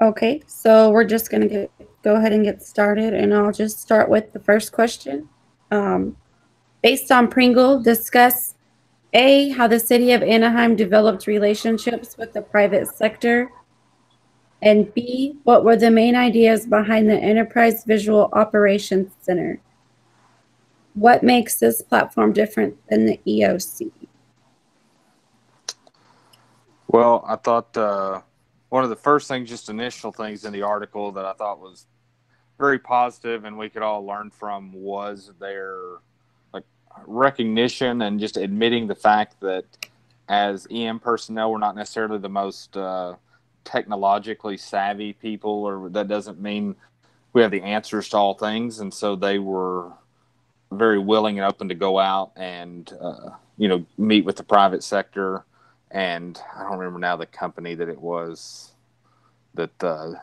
Okay, so we're just going to go ahead and get started, and I'll just start with the first question. Um, Based on Pringle, discuss A, how the city of Anaheim developed relationships with the private sector, and B, what were the main ideas behind the Enterprise Visual Operations Center? What makes this platform different than the EOC? Well, I thought one of the first things, just initial things in the article that I thought was very positive and we could all learn from was their like recognition and just admitting the fact that as EM personnel, we're not necessarily the most technologically savvy people, or that doesn't mean we have the answers to all things. And so they were very willing and open to go out and meet with the private sector. And I don't remember now the company that it was that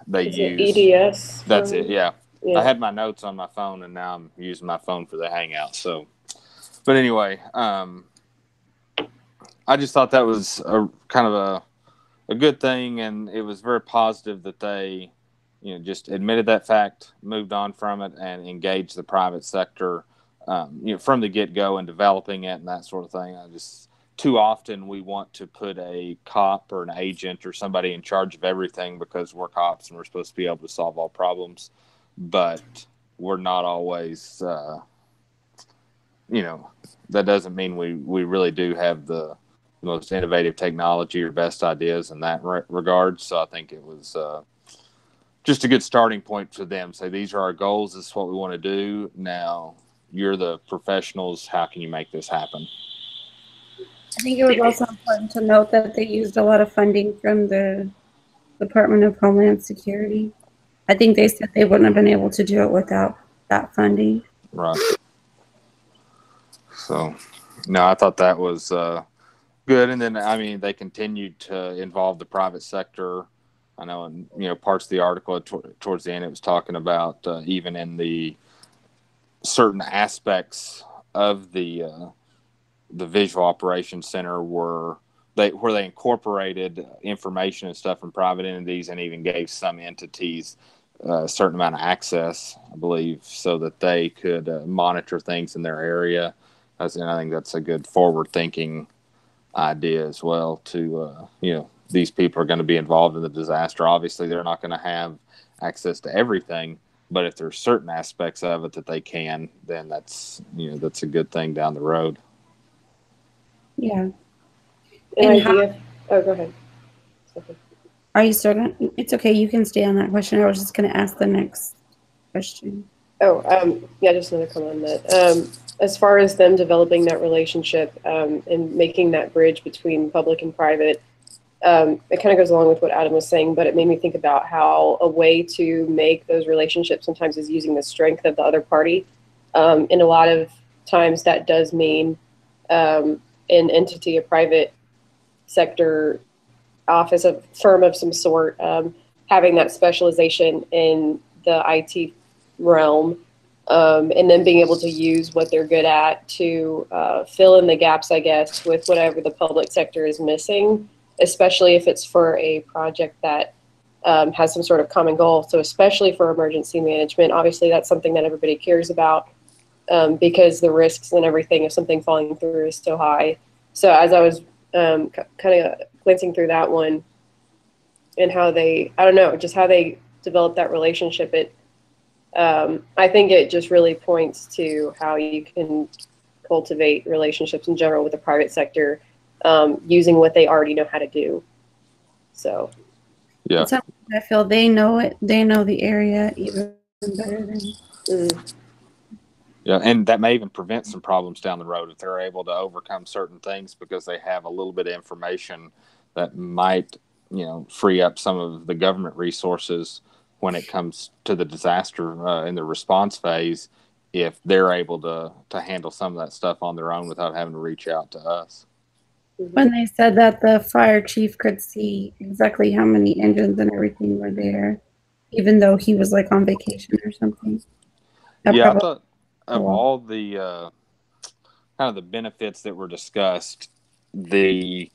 they Is it used. EDS? That's it. Yeah. I Yeah. had my notes on my phone, and now I'm using my phone for the Hangout. So, but anyway, I just thought that was a kind of a good thing, and it was very positive that they, just admitted that fact, moved on from it, and engaged the private sector, from the get go and developing it and that sort of thing. Too often we want to put a cop or an agent or somebody in charge of everything because we're cops and we're supposed to be able to solve all problems, but we're not always, that doesn't mean we really do have the most innovative technology or best ideas in that regard. So I think it was just a good starting point for them. Say, these are our goals. This is what we want to do. Now, you're the professionals. How can you make this happen? I think it was also important to note that they used a lot of funding from the Department of Homeland Security. I think they said they wouldn't have been able to do it without that funding. Right. So, no, I thought that was good. And then, they continued to involve the private sector. I know in, parts of the article towards the end, it was talking about even in the certain aspects of the Visual Operations Center where they incorporated information and stuff from private entities and even gave some entities a certain amount of access, I believe, so that they could monitor things in their area. I think that's a good forward-thinking idea as well. These people are going to be involved in the disaster. Obviously, they're not going to have access to everything, but if there's certain aspects of it that they can, then that's a good thing down the road. Yeah. An idea. Go ahead. Are you starting? It's okay. You can stay on that question. I was just going to ask the next question. Yeah, just another comment on that. As far as them developing that relationship and making that bridge between public and private, it kind of goes along with what Adam was saying, but it made me think about how a way to make those relationships sometimes is using the strength of the other party. And a lot of times that does mean an entity, a private sector office, a firm of some sort, having that specialization in the IT realm, and then being able to use what they're good at to fill in the gaps, I guess, with whatever the public sector is missing, especially if it's for a project that has some sort of common goal. So especially for emergency management, obviously that's something that everybody cares about because the risks and everything of something falling through is so high. So as I was kind of glancing through that one and how they, I don't know, just how they developed that relationship, I think it just really points to how you can cultivate relationships in general with the private sector using what they already know how to do. So, yeah, I feel they know it. They know the area even better than. Yeah, and that may even prevent some problems down the road if they're able to overcome certain things because they have a little bit of information that might, free up some of the government resources when it comes to the disaster in the response phase. If they're able to handle some of that stuff on their own without having to reach out to us. When they said that the fire chief could see exactly how many engines and everything were there, even though he was like on vacation or something. Yeah, I thought of all the kind of the benefits that were discussed, the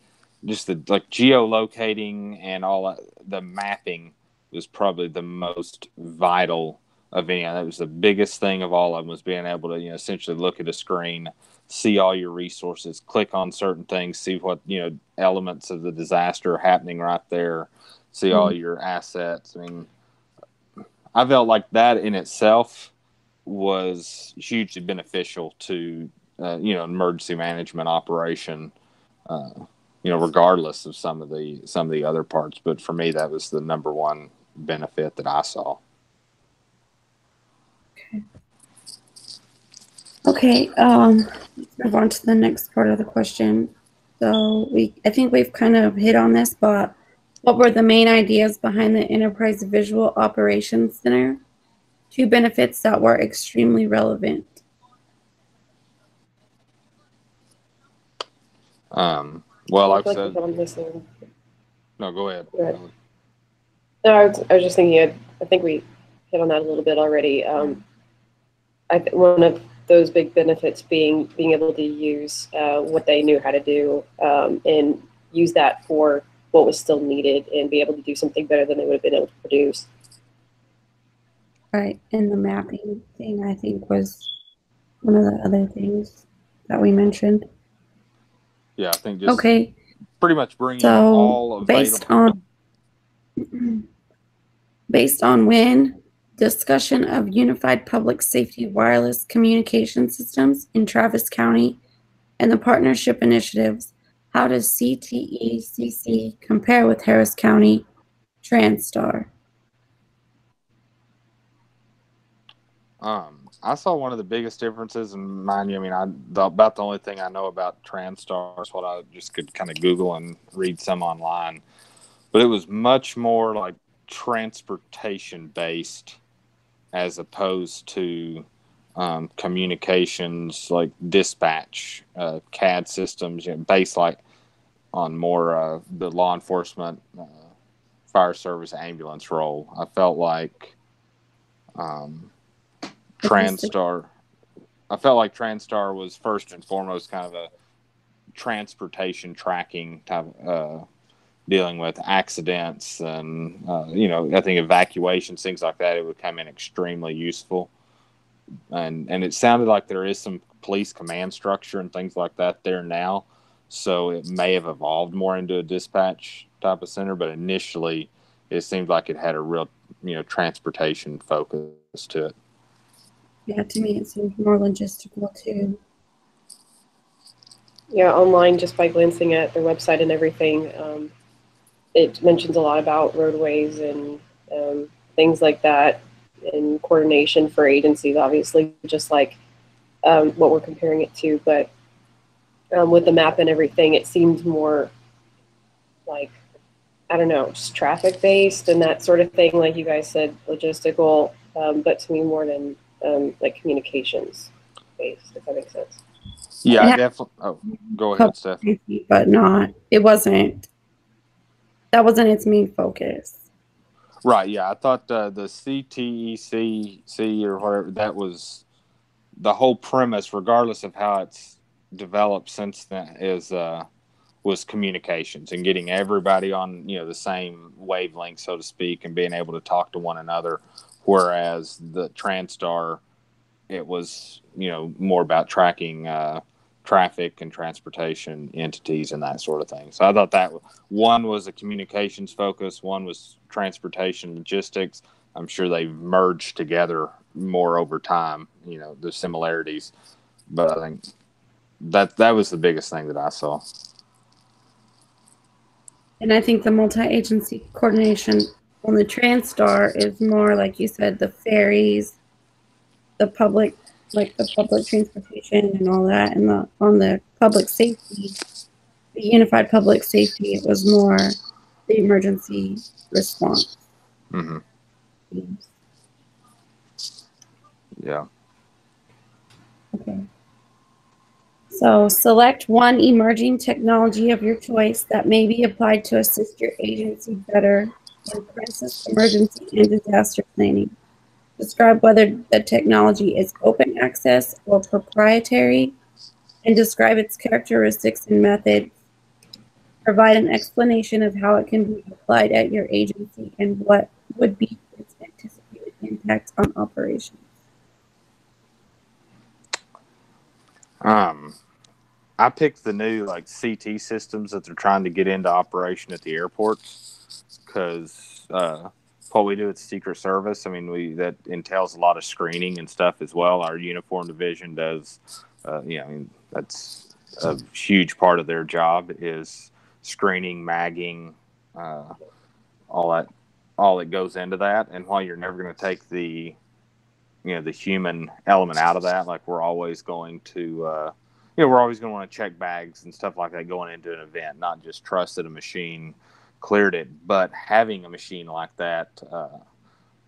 geolocating and all the mapping was probably the most vital of any. That was the biggest thing of all of them, was being able to, essentially look at a screen, see all your resources, click on certain things, see what, elements of the disaster are happening right there, see all your assets. I mean, I felt like that in itself was hugely beneficial to, emergency management operation, regardless of some of the other parts. But for me, that was the number one benefit that I saw. Okay. Let's move on to the next part of the question. So I think we've kind of hit on this, but what were the main ideas behind the Enterprise Visual Operations Center? 2 benefits that were extremely relevant. Well, like I said, no, go ahead. No, I was just thinking, I think we hit on that a little bit already. One of those big benefits being able to use what they knew how to do, and use that for what was still needed, and be able to do something better than they would have been able to produce. Right, and the mapping thing, I think, was one of the other things that we mentioned. Yeah, I think just okay. Pretty much bringing all available. Based on when discussion of unified public safety wireless communication systems in Travis County and the partnership initiatives, how does CTECC compare with Harris County TranStar? I saw one of the biggest differences, and mind you, I mean, about the only thing I know about TranStar is what I just could kind of Google and read some online, but it was much more like transportation based as opposed to communications, like dispatch, CAD systems, based like on more the law enforcement, fire service, ambulance role. I felt like TranStar was first and foremost kind of a transportation tracking type, dealing with accidents and I think evacuations, things like that. It would come in extremely useful, and it sounded like there is some police command structure and things like that there now, so it may have evolved more into a dispatch type of center, but initially it seemed like it had a real transportation focus to it. Yeah, to me it seems more logistical too. Yeah, online, just by glancing at their website and everything, it mentions a lot about roadways and things like that, and coordination for agencies, obviously, just like what we're comparing it to. But with the map and everything, it seems more like, I don't know, just traffic based and that sort of thing. Like you guys said, logistical, but to me more than like communications based, if that makes sense. Yeah, definitely. Oh, go ahead, Steph. But that wasn't its main focus. Right, yeah. I thought the CTECC or whatever, that was the whole premise, regardless of how it's developed since then, was communications and getting everybody on the same wavelength, so to speak, and being able to talk to one another. Whereas the TranStar, it was more about tracking traffic and transportation entities and that sort of thing. So I thought that one was a communications focus, one was transportation logistics. I'm sure they've merged together more over time, the similarities, but I think that was the biggest thing that I saw. And I think the multi-agency coordination on the TranStar is more, like you said, the ferries, the public transportation and all that, and on the public safety, the unified public safety, it was more the emergency response. Mm-hmm. Yeah. Okay. So select one emerging technology of your choice that may be applied to assist your agency better in crisis, emergency, and disaster planning. Describe whether the technology is open access or proprietary, and describe its characteristics and methods. Provide an explanation of how it can be applied at your agency and what would be its anticipated impact on operations? I picked the new like CT systems that they're trying to get into operation at the airports because what we do at the Secret Service, I mean, that entails a lot of screening and stuff as well. Our uniform division does, I mean, that's a huge part of their job is screening, magging, all that goes into that. And while you're never going to take the human element out of that, like we're always going to want to check bags and stuff like that going into an event, not just trust that a machine cleared it, but having a machine like that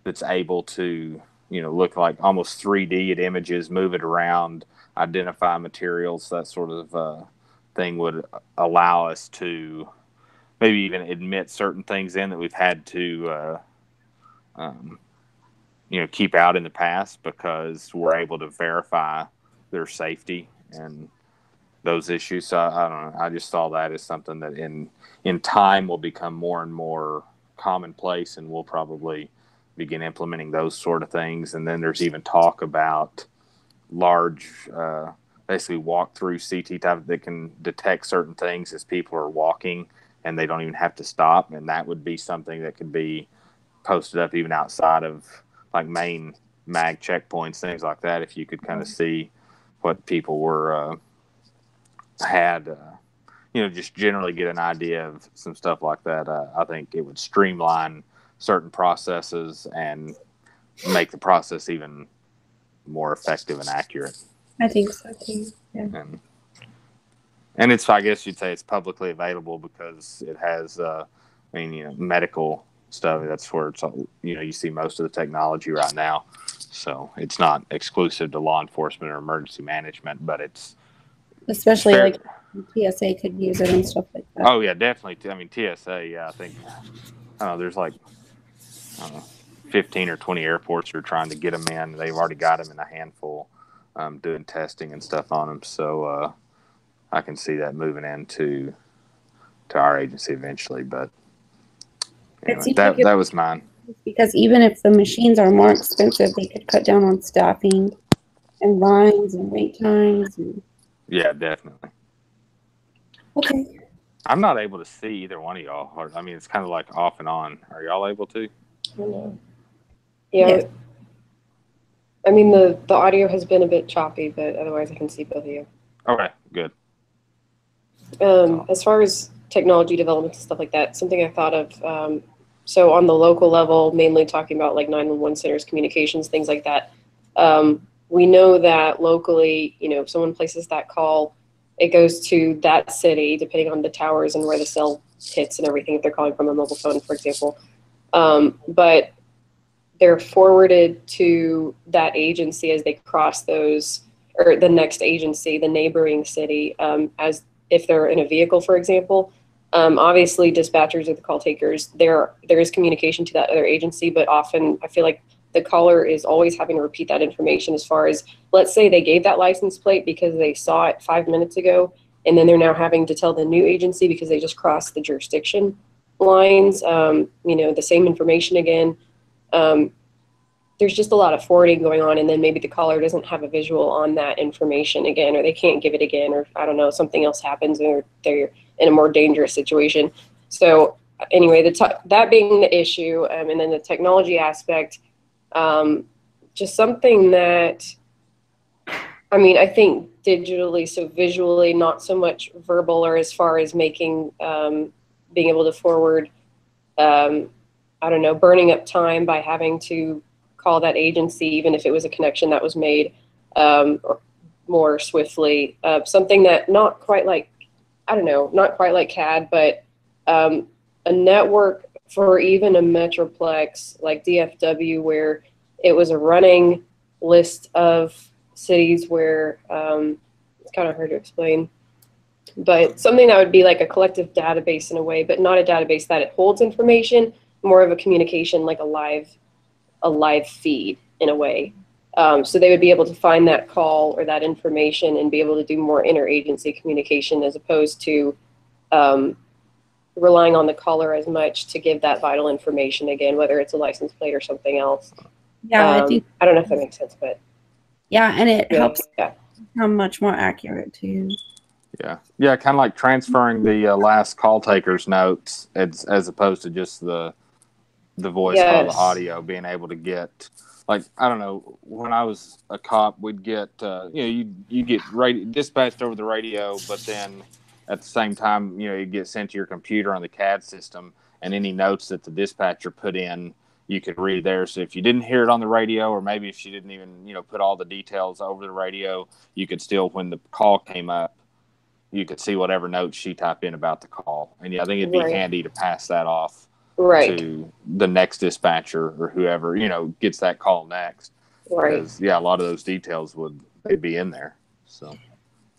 that's able to, look like almost 3D at images, move it around, identify materials, that sort of thing would allow us to maybe even admit certain things in that we've had to, keep out in the past because we're able to verify their safety and those issues. So I don't know. I just saw that as something that in time will become more and more commonplace, and we'll probably begin implementing those sort of things. And then there's even talk about large, basically walk-through CT type that can detect certain things as people are walking, and they don't even have to stop. And that would be something that could be posted up even outside of like main mag checkpoints, things like that. If you could kind of see what people were just generally get an idea of some stuff like that. I think it would streamline certain processes and make the process even more effective and accurate. I think so too. Yeah. And it's, I guess you'd say it's publicly available because it has, medical stuff. That's where it's, you see most of the technology right now. So it's not exclusive to law enforcement or emergency management, but it's especially like TSA could use it and stuff like that. Oh yeah, definitely. I mean, TSA. Yeah, I think there's like 15 or 20 airports who are trying to get them in. They've already got them in a handful, doing testing and stuff on them. So I can see that moving into our agency eventually. But anyway, that was mine. Because even if the machines are more expensive, they could cut down on staffing and lines and wait times. Yeah, definitely. Okay. I'm not able to see either one of y'all. I mean, it's kind of like off and on. Are y'all able to? No. Yeah. Yes. I mean, the audio has been a bit choppy, but otherwise I can see both of you. Okay, good. As far as technology development and stuff like that, something I thought of, so on the local level, mainly talking about like 911 centers, communications, things like that. We know that locally, if someone places that call, it goes to that city, depending on the towers and where the cell hits and everything, if they're calling from a mobile phone, for example. But they're forwarded to that agency as they cross those, or the next agency, the neighboring city, as if they're in a vehicle, for example. Obviously, dispatchers are the call takers. There is communication to that other agency, but often I feel like the caller is always having to repeat that information as far as, let's say they gave that license plate because they saw it 5 minutes ago, and then they're now having to tell the new agency because they just crossed the jurisdiction lines, the same information again. There's just a lot of forwarding going on, and then maybe the caller doesn't have a visual on that information again, or they can't give it again, or I don't know, something else happens, or they're in a more dangerous situation. So anyway, that being the issue, and then the technology aspect, just something that, I mean, I think digitally, so visually, not so much verbal, or as far as making, being able to forward, I don't know, burning up time by having to call that agency, even if it was a connection that was made more swiftly. Something that not quite like CAD, but a network for even a metroplex like DFW, where it was a running list of cities where it's kind of hard to explain, but something that would be like a collective database in a way, but not a database that it holds information, more of a communication, like a live feed in a way. So they would be able to find that call or that information and be able to do more interagency communication, as opposed to relying on the caller as much to give that vital information again, whether it's a license plate or something else. Yeah, I think. I don't know if that makes sense, but yeah, and it helps yeah. become much more accurate too. Yeah, kind of like transferring the last call taker's notes as opposed to just the voice call, the audio, being able to get, like, I don't know, when I was a cop, we'd get, you get dispatched over the radio, but then at the same time, you get sent to your computer on the CAD system, and any notes that the dispatcher put in, you could read there. So if you didn't hear it on the radio, or maybe if she didn't even, put all the details over the radio, you could still, when the call came up, you could see whatever notes she typed in about the call. And I think it'd be handy to pass that off to the next dispatcher or whoever, gets that call next. Because, a lot of those details they'd be in there. So.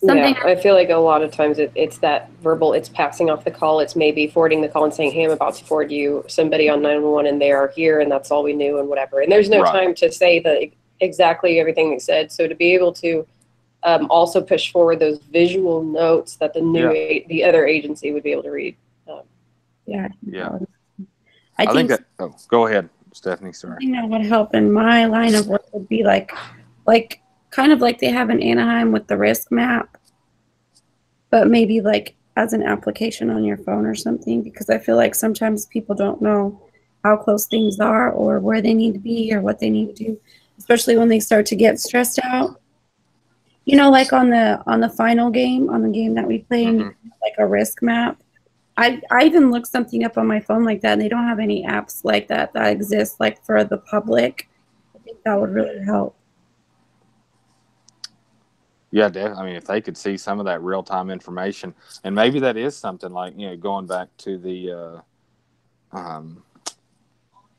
I feel like a lot of times it's that verbal, it's passing off the call. It's maybe forwarding the call and saying, hey, I'm about to forward you somebody on 911 and they are here and that's all we knew and whatever. And there's no time to say exactly everything they said. So to be able to also push forward those visual notes that the other agency would be able to read. I think that. Oh, go ahead, Stephanie. Sorry. I think that would help in my line of work would be like kind of like they have in Anaheim with the risk map, but maybe like as an application on your phone or something, because I feel like sometimes people don't know how close things are or where they need to be or what they need to do, especially when they start to get stressed out. Like on the final game, on the game that we play, like a risk map. I even looked something up on my phone like that, and they don't have any apps like that exist like for the public. I think that would really help. Yeah, I mean, if they could see some of that real-time information, and maybe that is something like, going back to the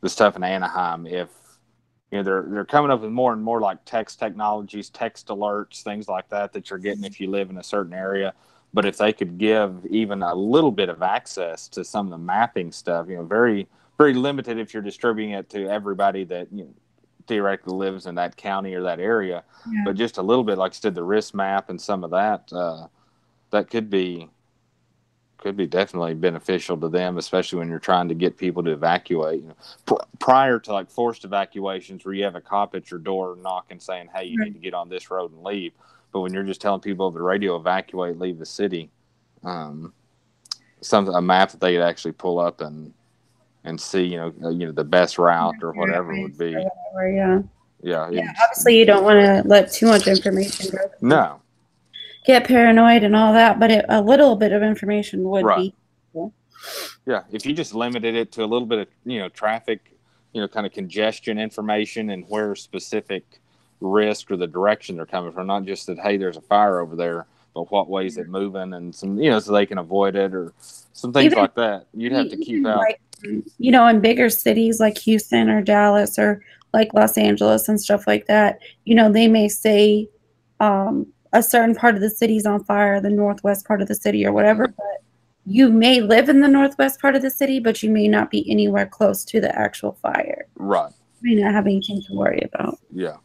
stuff in Anaheim, if they're coming up with more and more like text technologies, text alerts, things like that you're getting if you live in a certain area. But if they could give even a little bit of access to some of the mapping stuff, very, very limited if you're distributing it to everybody that theoretically lives in that county or that area, but just a little bit, like you said, the risk map and some of that, that could be definitely beneficial to them, especially when you're trying to get people to evacuate. Prior to like forced evacuations where you have a cop at your door knocking saying, hey, you need to get on this road and leave. But when you're just telling people over the radio, evacuate, leave the city, a map that they could actually pull up and see, the best route or whatever would be. Yeah. Obviously, you don't want to let too much information go. No. Get paranoid and all that, but a little bit of information would be cool. Yeah, if you just limited it to a little bit of, traffic, kind of congestion information and where specific risk or the direction they're coming from, not just that, hey, there's a fire over there, but what way is it moving and some, so they can avoid it or some things like that. You'd have to keep out. Like, in bigger cities like Houston or Dallas or like Los Angeles and stuff like that, they may say a certain part of the city's on fire, the northwest part of the city or whatever, but you may live in the northwest part of the city, but you may not be anywhere close to the actual fire. Right. You may not have anything to worry about. Yeah.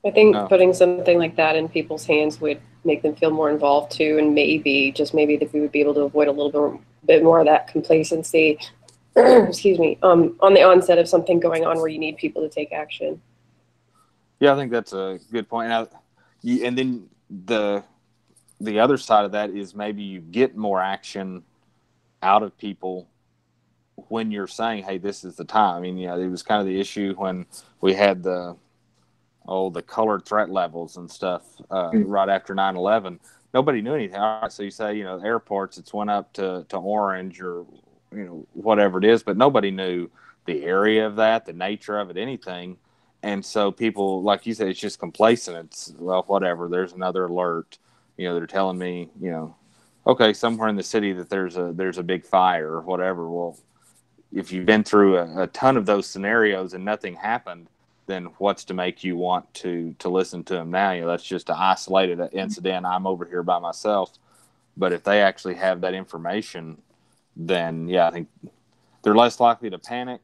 I think putting something like that in people's hands would make them feel more involved too, and maybe that we would be able to avoid a little bit more of that complacency. Excuse me. On the onset of something going on where you need people to take action. Yeah, I think that's a good point. And then the other side of that is maybe you get more action out of people when you're saying, hey, this is the time. I mean, it was kind of the issue when we had the colored threat levels and stuff right after 9/11. Nobody knew anything. All right, so you say, airports, it's went up to orange or, whatever it is, but nobody knew the area of that, the nature of it, anything. And so people, like you said, it's just complacent. It's, well, whatever, there's another alert. They're telling me, okay, somewhere in the city that there's a big fire or whatever. Well, if you've been through a ton of those scenarios and nothing happened, then what's to make you want to listen to them now? That's just an isolated incident. I'm over here by myself. But if they actually have that information, then, I think they're less likely to panic,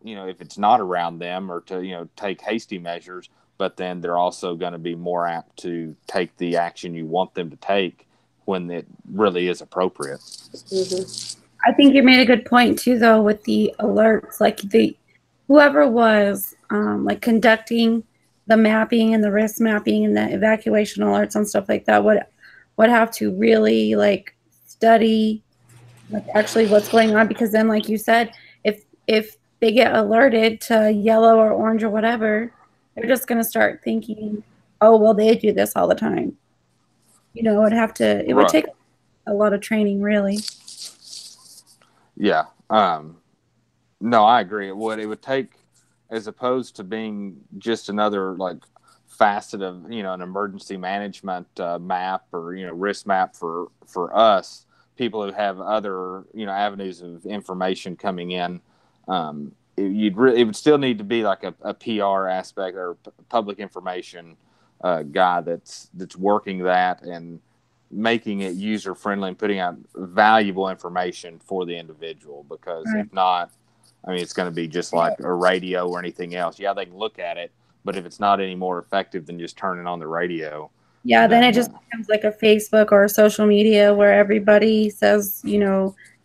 if it's not around them or to, take hasty measures. But then they're also going to be more apt to take the action you want them to take when it really is appropriate. Mm-hmm. I think you made a good point too, though, with the alerts. Like whoever was like conducting the mapping and the risk mapping and the evacuation alerts and stuff like that would have to really like study like actually what's going on, because then, like you said, if they get alerted to yellow or orange or whatever, they're just gonna start thinking, oh well, they do this all the time. It would Right. take a lot of training, really. Yeah. No, I agree. What it would take, as opposed to being just another like facet of an emergency management map or risk map for us people who have other avenues of information coming in. It would still need to be like a PR aspect or public information guy that's working that and making it user friendly and putting out valuable information for the individual, because if not, I mean, it's going to be just like a radio or anything else. Yeah, they can look at it, but if it's not any more effective than just turning on the radio. Yeah, then it just becomes like a Facebook or a social media where everybody says,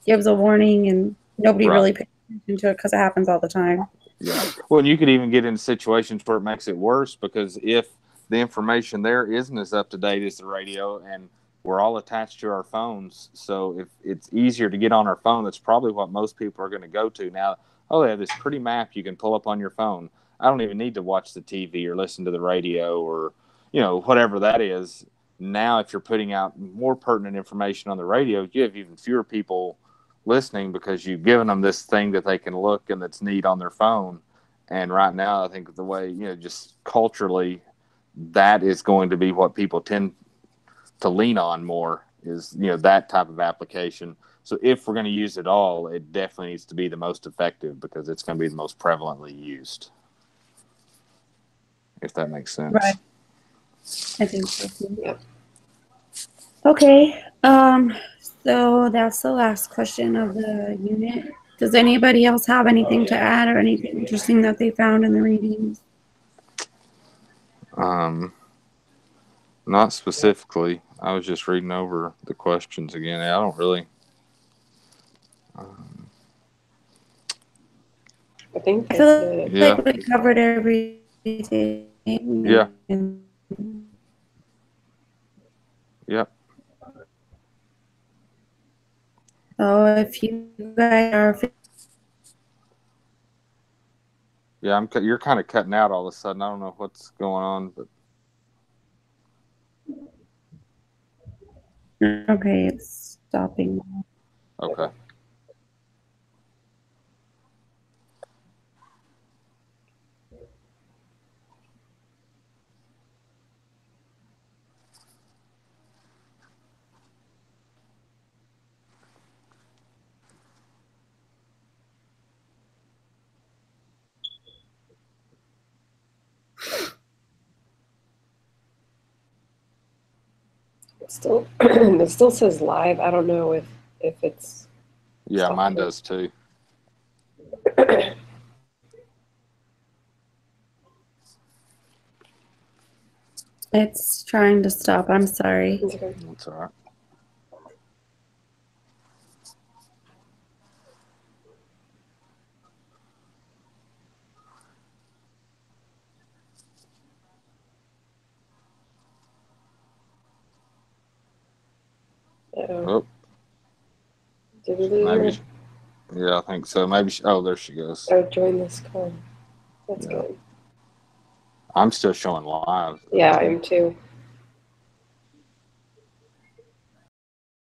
gives a warning and nobody really pays attention to it because it happens all the time. Yeah. Well, and you could even get into situations where it makes it worse, because if the information there isn't as up to date as the radio, and we're all attached to our phones, so if it's easier to get on our phone, that's probably what most people are going to go to now. Oh, they have this pretty map you can pull up on your phone. I don't even need to watch the TV or listen to the radio or whatever that is. Now, if you're putting out more pertinent information on the radio, you have even fewer people listening because you've given them this thing that they can look and that's neat on their phone. And right now, I think the way, just culturally, that is going to be what people tend to lean on more, is, that type of application. So if we're going to use it all, it definitely needs to be the most effective, because it's going to be the most prevalently used. If that makes sense. Right. I think so too. Yep. Okay. So that's the last question of the unit. Does anybody else have anything to add or anything interesting that they found in the readings? Not specifically. I was just reading over the questions again. I don't really. I think I feel like we covered everything. Yeah. Yep. So if you guys are. Yeah, you're kind of cutting out all of a sudden. I don't know what's going on, but. Okay, it's stopping. Okay. It still says live. I don't know if it's. Yeah, mine does too. It's trying to stop. I'm sorry. Okay. That's all right. Oh. Did we lose Maybe. her? Yeah, I think so. Maybe. There she goes. Oh, join this call. That's good. I'm still showing live. Yeah, I am too.